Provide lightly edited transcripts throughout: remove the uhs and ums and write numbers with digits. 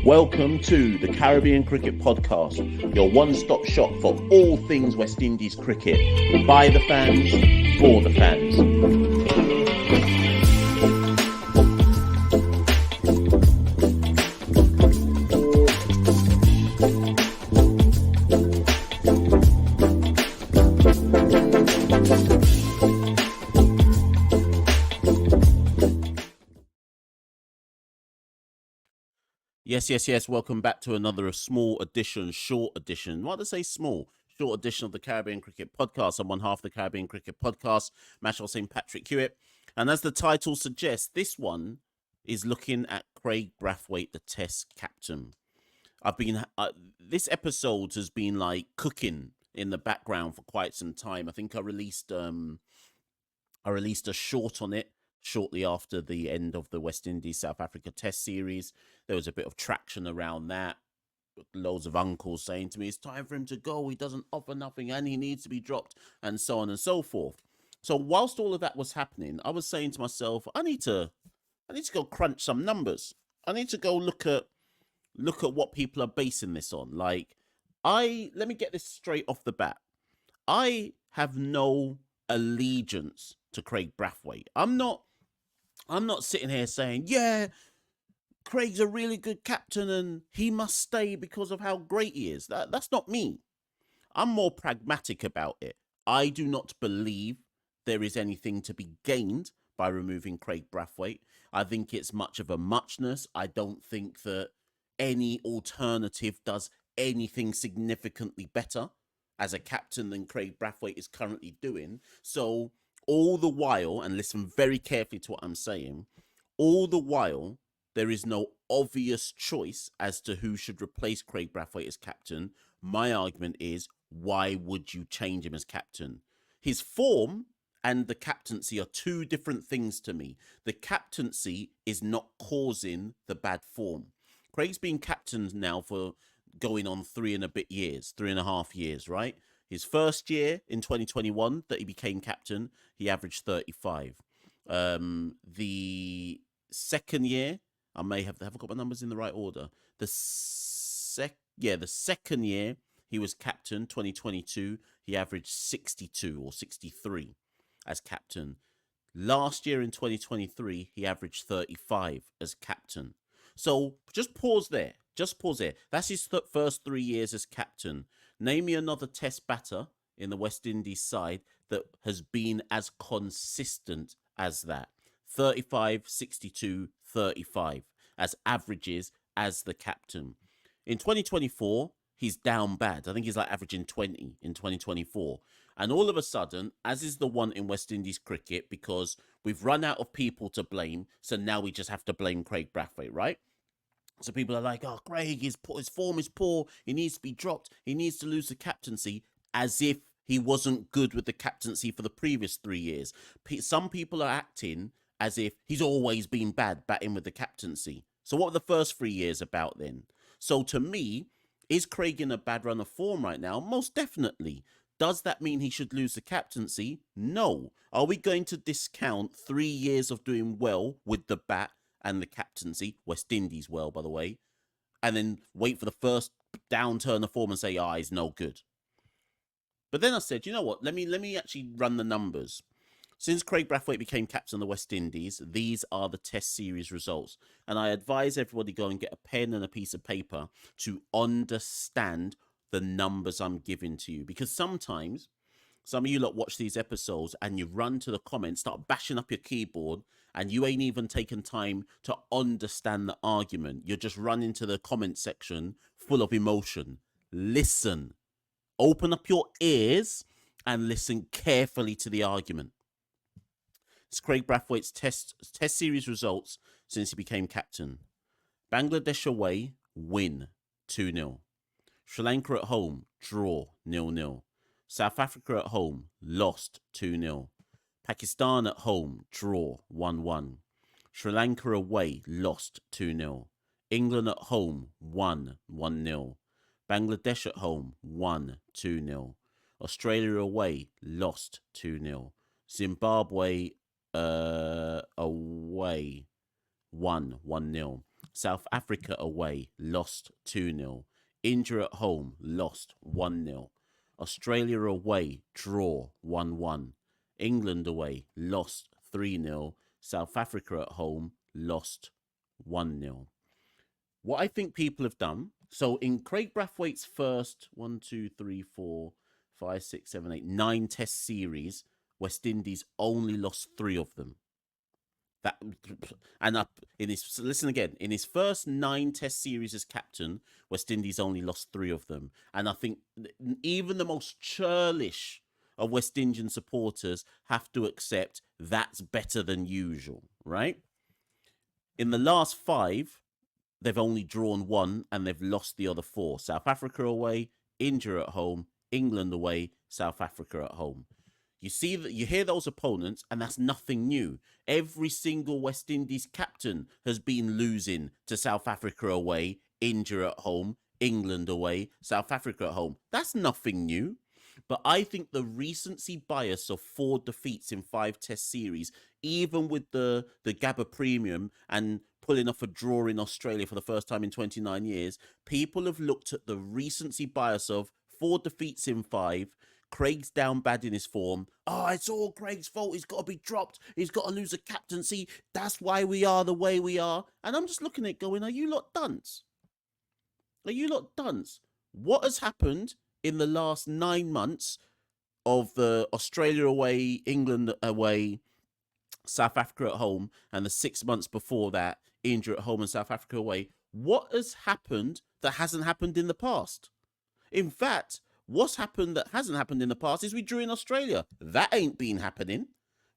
Welcome to the Caribbean Cricket Podcast, your one-stop shop for all things West Indies cricket. By the fans, for the fans. Yes. Welcome back to another short edition. Why did I say small? Short edition of the Caribbean Cricket Podcast. I'm one half of the Caribbean Cricket Podcast, Machel St. Patrick Hewitt. And as the title suggests, this one is looking at Kraigg Braithwaite, the Test captain. This episode has been like cooking in the background for quite some time. I think I released a short on it shortly after the end of the West Indies South Africa Test series. There was a bit of traction around that. Loads of uncles saying to me, it's time for him to go. He doesn't offer nothing and he needs to be dropped, and so on and so forth. So whilst all of that was happening, I was saying to myself, I need to go crunch some numbers. I need to go look at what people are basing this on. Let me get this straight off the bat. I have no allegiance to Kraigg Braithwaite. I'm not sitting here saying, yeah, Craigg's a really good captain and he must stay because of how great he is. That's not me. I'm more pragmatic about it. I do not believe there is anything to be gained by removing Kraigg Braithwaite. I think it's much of a muchness. I don't think that any alternative does anything significantly better as a captain than Kraigg Braithwaite is currently doing. So all the while, and listen very carefully to what I'm saying, all the while there is no obvious choice as to who should replace Kraigg Braithwaite as captain. My argument is, why would you change him as captain? His form and the captaincy are two different things to me. The captaincy is not causing the bad form. Craigg's been captain now for going on 3.5 years, right? His first year in 2021 that he became captain, he averaged 35. The second year, have I got my numbers in the right order? The second year he was captain, 2022, he averaged 62 or 63 as captain. Last year in 2023, he averaged 35 as captain. So just pause there. That's his first 3 years as captain. Name me another test batter in the West Indies side that has been as consistent as that. 35, 62, 35 as averages as the captain. In 2024, he's down bad. I think he's like averaging 20 in 2024. And all of a sudden, as is the one in West Indies cricket, because we've run out of people to blame, so now we just have to blame Kraigg Braithwaite, right? So people are like, oh, Kraigg, his form is poor. He needs to be dropped. He needs to lose the captaincy, as if he wasn't good with the captaincy for the previous 3 years. Some people are acting as if he's always been bad batting with the captaincy. So what were the first 3 years about then? So to me, is Kraigg in a bad run of form right now? Most definitely. Does that mean he should lose the captaincy? No. Are we going to discount 3 years of doing well with the bat and the captaincy, West Indies well, by the way, and then wait for the first downturn of form and say, he's no good? But then I said, you know what? Let me actually run the numbers. Since Kraigg Braithwaite became captain of the West Indies, these are the Test series results. And I advise everybody go and get a pen and a piece of paper to understand the numbers I'm giving to you. Because sometimes some of you lot watch these episodes and you run to the comments, start bashing up your keyboard, and you ain't even taken time to understand the argument. You're just running to the comment section full of emotion. Listen. Open up your ears and listen carefully to the argument. It's Kraigg Braithwaite's test series results since he became captain. Bangladesh away, win 2-0. Sri Lanka at home, draw 0-0. South Africa at home, lost 2-0. Pakistan at home, draw 1-1. Sri Lanka away, lost 2-0. England at home, won 1-0. Bangladesh at home, won 2-0. Australia away, lost 2-0. Zimbabwe away, won 1-0. South Africa away, lost 2-0. India at home, lost 1-0. Australia away, draw 1-1. England away, lost 3-0. South Africa at home, lost 1-0. What I think people have done, so in Kraigg Braithwaite's first 9 test series, West Indies only lost 3 of them. That and up in his listen again, in his first 9 test series as captain, West Indies only lost 3 of them. And I think even the most churlish of West Indian supporters have to accept that's better than usual, right? In the last 5, they've only drawn 1 and they've lost the other 4. South Africa away, India at home, England away, South Africa at home. You see that, you hear those opponents, and that's nothing new. Every single West Indies captain has been losing to South Africa away, India at home, England away, South Africa at home. That's nothing new. But I think the recency bias of 4 defeats in 5 test series, even with the Gabba premium and pulling off a draw in Australia for the first time in 29 years, people have looked at the recency bias of 4 defeats in 5. Craig's down bad in his form. Oh, it's all Craig's fault. He's got to be dropped. He's got to lose a captaincy. That's why we are the way we are. And I'm just looking at it going, are you lot dunce? Are you lot dunce? What has happened in the last 9 months of the Australia away, England away, South Africa at home, and the 6 months before that, India at home and South Africa away? What has happened that hasn't happened in the past? In fact, what's happened that hasn't happened in the past is we drew in Australia. That ain't been happening.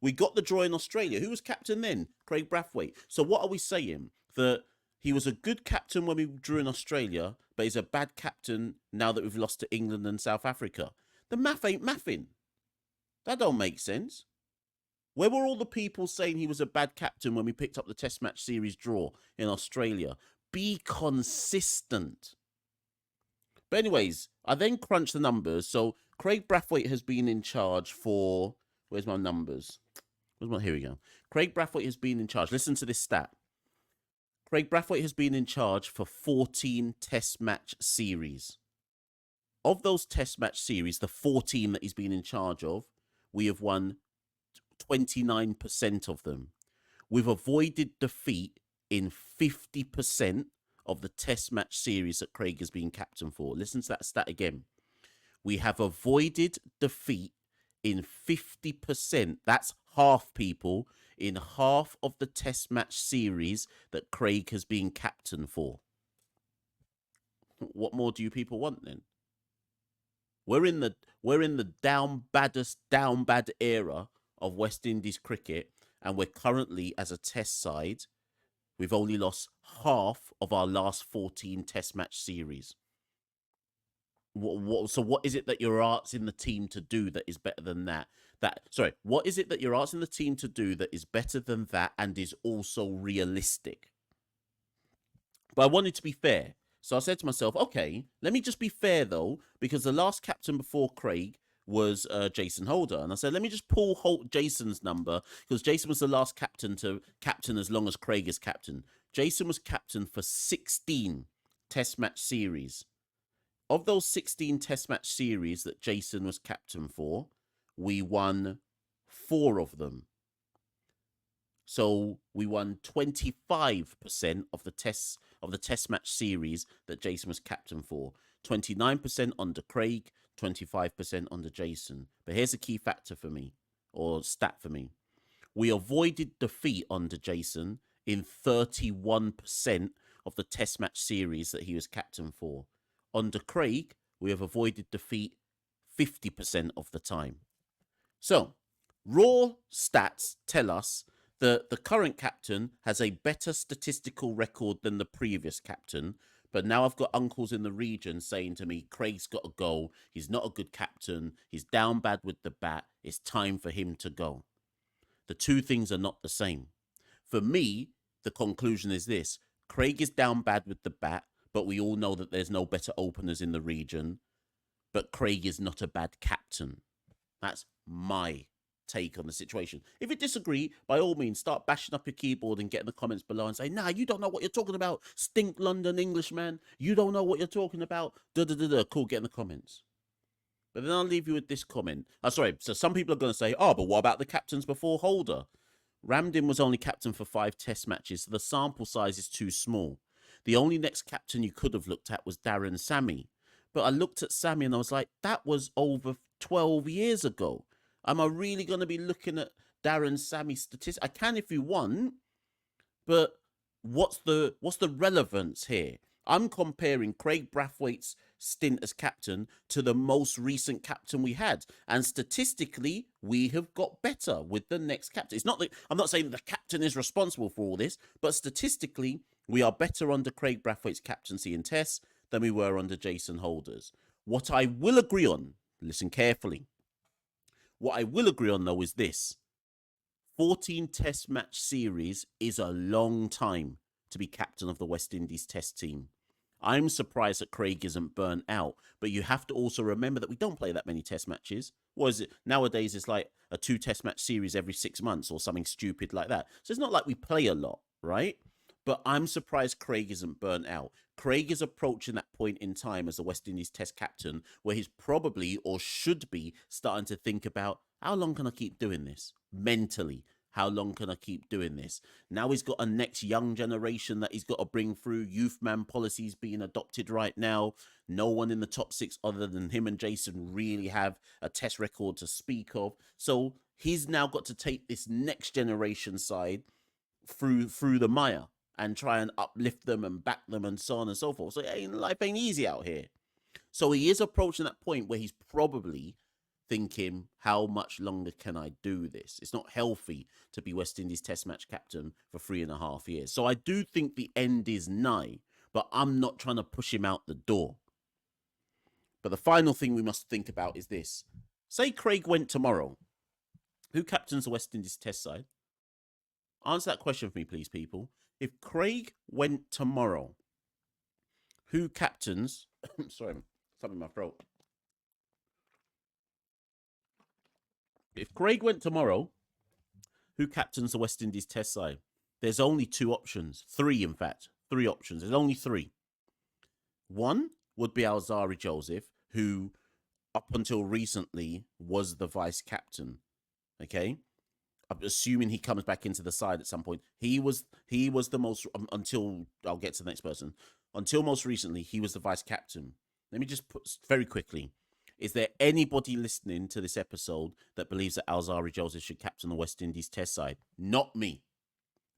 We got the draw in Australia. Who was captain then? Kraigg Braithwaite. So what are we saying? That he was a good captain when we drew in Australia, but he's a bad captain now that we've lost to England and South Africa. The math ain't mathing. That don't make sense. Where were all the people saying he was a bad captain when we picked up the Test match series draw in Australia? Be consistent. But anyways, I then crunched the numbers. So Kraigg Braithwaite has been in charge for... Where's my numbers? Here we go. Kraigg Braithwaite has been in charge. Listen to this stat. Kraigg Braithwaite has been in charge for 14 Test match series. Of those Test match series, the 14 that he's been in charge of, we have won 29% of them. We've avoided defeat in 50% of the Test match series that Kraigg has been captain for. Listen to that stat again. We have avoided defeat in 50%. That's half, people, in half of the Test match series that Kraigg has been captain for. What more do you people want then? We're in the down bad era of West Indies cricket, and we're currently, as a Test side, we've only lost half of our last 14 Test match series. So what is it that you're asking the team to do that is better than that? What is it that you're asking the team to do that is better than that and is also realistic? But I wanted to be fair. So I said to myself, okay, let me just be fair though, because the last captain before Kraigg was Jason Holder. And I said, let me just pull Jason's number, because Jason was the last captain to captain as long as Kraigg is captain. Jason was captain for 16 Test match series. Of those 16 Test match series that Jason was captain for, we won 4 of them. So we won 25% of the Test match series that Jason was captain for. 29% under Kraigg, 25% under Jason. But here's a key factor for me, or stat for me. We avoided defeat under Jason in 31% of the Test match series that he was captain for. Under Kraigg, we have avoided defeat 50% of the time. So, raw stats tell us that the current captain has a better statistical record than the previous captain. But now I've got uncles in the region saying to me, Kraig's got to go. He's not a good captain. He's down bad with the bat. It's time for him to go. The two things are not the same. For me, the conclusion is this. Kraigg is down bad with the bat, but we all know that there's no better openers in the region. But Kraigg is not a bad captain. That's my take on the situation. If you disagree, by all means, start bashing up your keyboard and get in the comments below and say, nah, you don't know what you're talking about. Stink London Englishman. You don't know what you're talking about. Cool, get in the comments. But then I'll leave you with this comment. Sorry, so some people are going to say, oh, but what about the captains before Holder? Ramdin was only captain for 5 test matches, so the sample size is too small. The only next captain you could have looked at was Darren Sammy. But I looked at Sammy and I was like, that was over 12 years ago. Am I really going to be looking at Darren Sammy's statistics? I can if you want, but what's the relevance here? I'm comparing Kraigg Braithwaite's stint as captain to the most recent captain we had, and statistically, we have got better with the next captain. It's not that I'm not saying that the captain is responsible for all this, but statistically, we are better under Kraigg Braithwaite's captaincy in tests than we were under Jason Holder's. What I will agree on, listen carefully. What I will agree on though is this: 14 test match series is a long time to be captain of the West Indies test team. I'm surprised that Kraigg isn't burnt out, but you have to also remember that we don't play that many test matches. What is it? Nowadays, it's like a 2 test match series every 6 months or something stupid like that. So it's not like we play a lot, right? But I'm surprised Kraigg isn't burnt out. Kraigg is approaching that point in time as the West Indies test captain where he's probably or should be starting to think about, how long can I keep doing this mentally? How long can I keep doing this? Now he's got a next young generation that he's got to bring through. Youth man policies being adopted right now. No one in the top 6 other than him and Jason really have a test record to speak of. So he's now got to take this next generation side through the mire and try and uplift them and back them and so on and so forth. So life ain't easy out here. So he is approaching that point where he's probably thinking, how much longer can I do this? It's not healthy to be West Indies test match captain for 3.5 years. So I do think the end is nigh, but I'm not trying to push him out the door. But the final thing we must think about is this. Say Kraigg went tomorrow. Who captains the West Indies test side? Answer that question for me, please, people. If Kraigg went tomorrow, who captains... Sorry, something in my throat. If Kraigg went tomorrow, who captains the West Indies test side? There's only 2 options. 3, in fact. 3 options. There's only 3. One would be Alzarri Joseph, who up until recently was the vice captain. Okay? I'm assuming he comes back into the side at some point. He was the most, until, I'll get to the next person. Until most recently, he was the vice captain. Let me just put very quickly. Is there anybody listening to this episode that believes that Alzarri Joseph should captain the West Indies test side? Not me.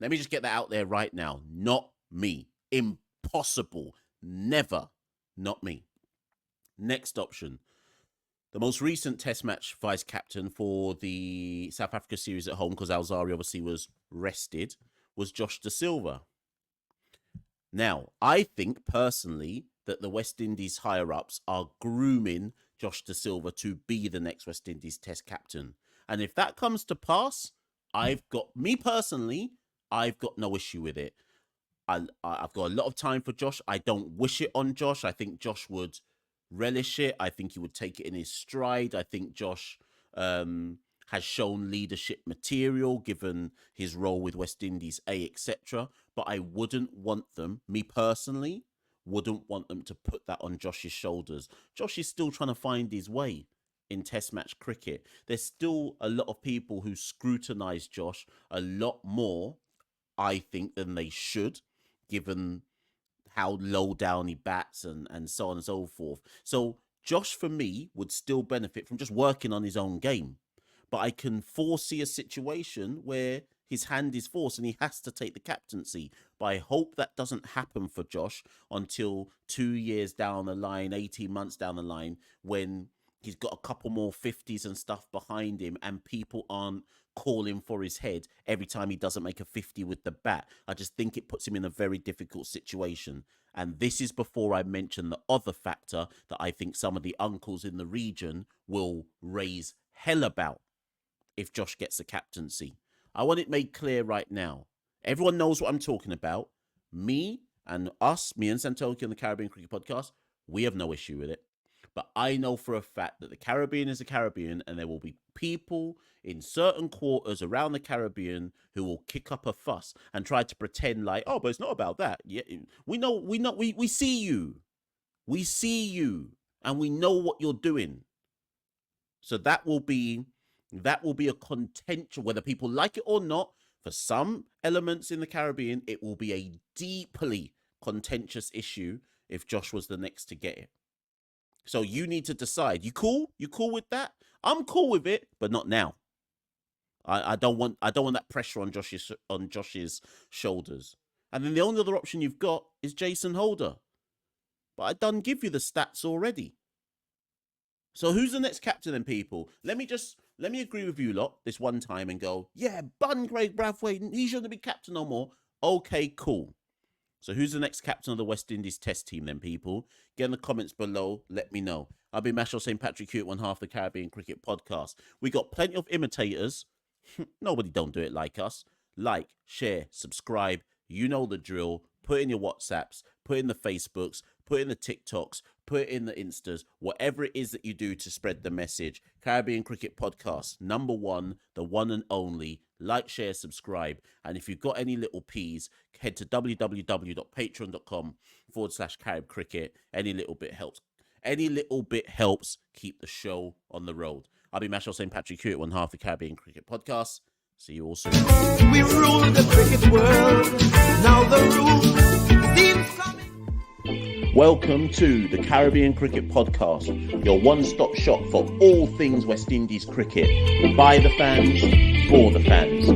Let me just get that out there right now. Not me. Impossible. Never. Not me. Next option. The most recent test match vice captain for the South Africa series at home, because Alzarri obviously was rested, was Josh Da Silva. Now, I think personally that the West Indies higher-ups are grooming Josh Da Silva to be the next West Indies test captain. And if that comes to pass, I've got no issue with it. I've got a lot of time for Josh. I don't wish it on Josh. I think Josh would relish it. I think he would take it in his stride. I think Josh has shown leadership material given his role with West Indies A, etc. But I wouldn't want them, me personally, wouldn't want them to put that on Josh's shoulders. Josh is still trying to find his way in test match cricket. There's still a lot of people who scrutinise Josh a lot more, I think, than they should, given how low down he bats and so on and so forth. So Josh, for me, would still benefit from just working on his own game. But I can foresee a situation where his hand is forced and he has to take the captaincy. But I hope that doesn't happen for Josh until 2 years down the line, 18 months down the line, when he's got a couple more 50s and stuff behind him and people aren't calling for his head every time he doesn't make a 50 with the bat. I just think it puts him in a very difficult situation. And this is before I mention the other factor that I think some of the uncles in the region will raise hell about if Josh gets the captaincy. I want it made clear right now. Everyone knows what I'm talking about. Me and Santoki on the Caribbean Cricket Podcast, we have no issue with it. But I know for a fact that the Caribbean is the Caribbean, and there will be people in certain quarters around the Caribbean who will kick up a fuss and try to pretend like, oh, but it's not about that. Yeah, we see you. We see you, and we know what you're doing. So that will be a contention, whether people like it or not. For some elements in the Caribbean, it will be a deeply contentious issue if Josh was the next to get it. So you need to decide. You cool? You cool with that? I'm cool with it, but not now. I don't want that pressure on Josh's shoulders. And then the only other option you've got is Jason Holder. But I done give you the stats already. So who's the next captain then, people? Let me agree with you lot this one time and go, yeah, bun Kraigg Braithwaite, he shouldn't be captain no more. Okay, cool. So who's the next captain of the West Indies test team then, people? Get in the comments below, let me know. I'll be Machel St. Patrick here at 1/2 the Caribbean Cricket Podcast. We got plenty of imitators. Nobody don't do it like us. Like, share, subscribe. You know the drill. Put in your WhatsApps, put in the Facebooks, put in the TikToks, put in the Instas, whatever it is that you do to spread the message. Caribbean Cricket Podcast, #1, the one and only. Like, share, subscribe. And if you've got any little peas, head to www.patreon.com/Carib Cricket. Any little bit helps. Any little bit helps keep the show on the road. I'll be Machel St. Patrick here at 1/2 the Caribbean Cricket Podcast. See you all soon. We rule the cricket world. Now the rules seem coming. Welcome to the Caribbean Cricket Podcast, your one-stop shop for all things West Indies cricket. By the fans, for the fans.